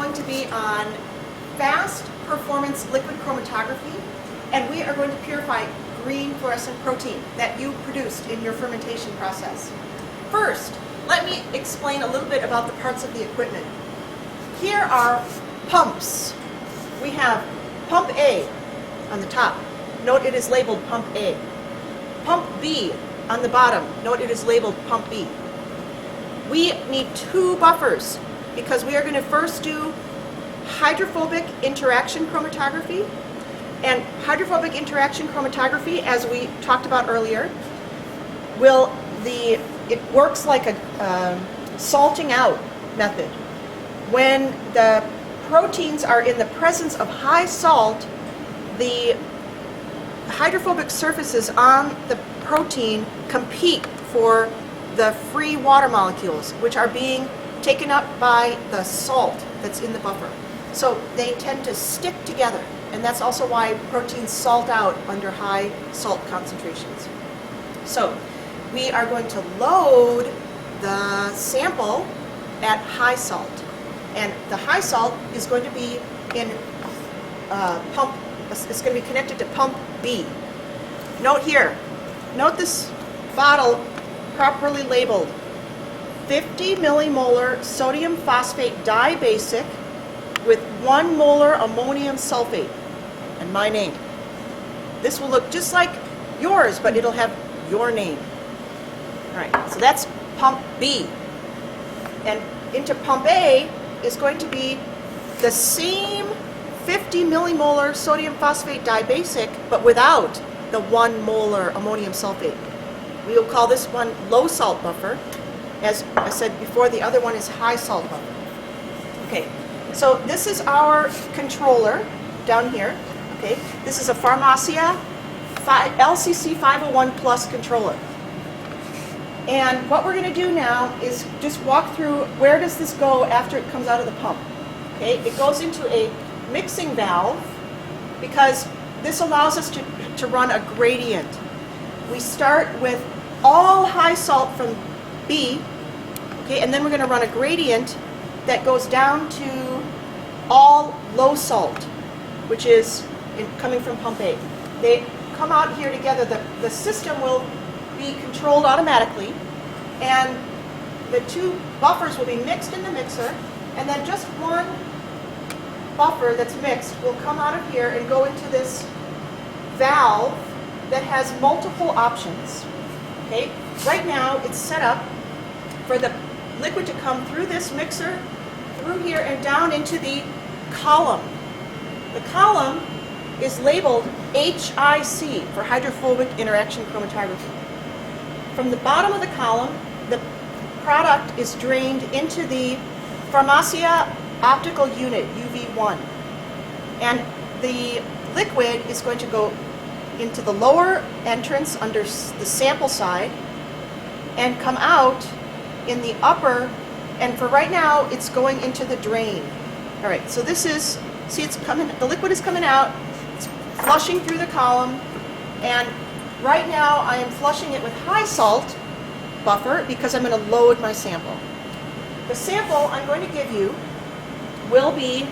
going to be on fast performance liquid chromatography, and we are going to purify green fluorescent protein that you produced in your fermentation process. First, let me explain a little bit about the parts of the equipment. Here are pumps. We have pump A on the top. Note it is labeled pump A. Pump B on the bottom. Note it is labeled pump B. We need two buffers because we are going to first do hydrophobic interaction chromatography. And hydrophobic interaction chromatography, as we talked about earlier, it works like a salting out method. When the proteins are in the presence of high salt, the hydrophobic surfaces on the protein compete for the free water molecules, which are being taken up by the salt that's in the buffer. So they tend to stick together, and that's also why proteins salt out under high salt concentrations. So we are going to load the sample at high salt, and the high salt is going to be in it's going to be connected to pump B. Note here, note this bottle properly labeled 50 millimolar sodium phosphate dibasic with 1 molar ammonium sulfate and my name. This will look just like yours, but it'll have your name. All right, so that's pump B. And into pump A is going to be the same 50 millimolar sodium phosphate dibasic, but without the 1 molar ammonium sulfate. We will call this one low salt buffer. As I said before, the other one is high salt buffer. Okay, so this is our controller down here. Okay, this is a Pharmacia LCC 501 Plus controller. And what we're going to do now is just walk through where does this go after it comes out of the pump. Okay, it goes into a mixing valve because this allows us to run a gradient. We start with all high salt from B, okay, and then we're going to run a gradient that goes down to all low salt, which is coming from pump A. They come out here together. The system will be controlled automatically, and the two buffers will be mixed in the mixer, and then just one buffer that's mixed will come out of here and go into this valve that has multiple options. Okay, right now it's set up for the liquid to come through this mixer, through here, and down into the column. The column is labeled HIC for hydrophobic interaction chromatography. From the bottom of the column, the product is drained into the Pharmacia optical unit, UV1. And the liquid is going to go into the lower entrance under the sample side and come out in the upper, and for right now it's going into the drain. All right, so this is, see, it's coming, the liquid is coming out, it's flushing through the column, and right now I am flushing it with high salt buffer because I'm going to load my sample. The sample I'm going to give you will be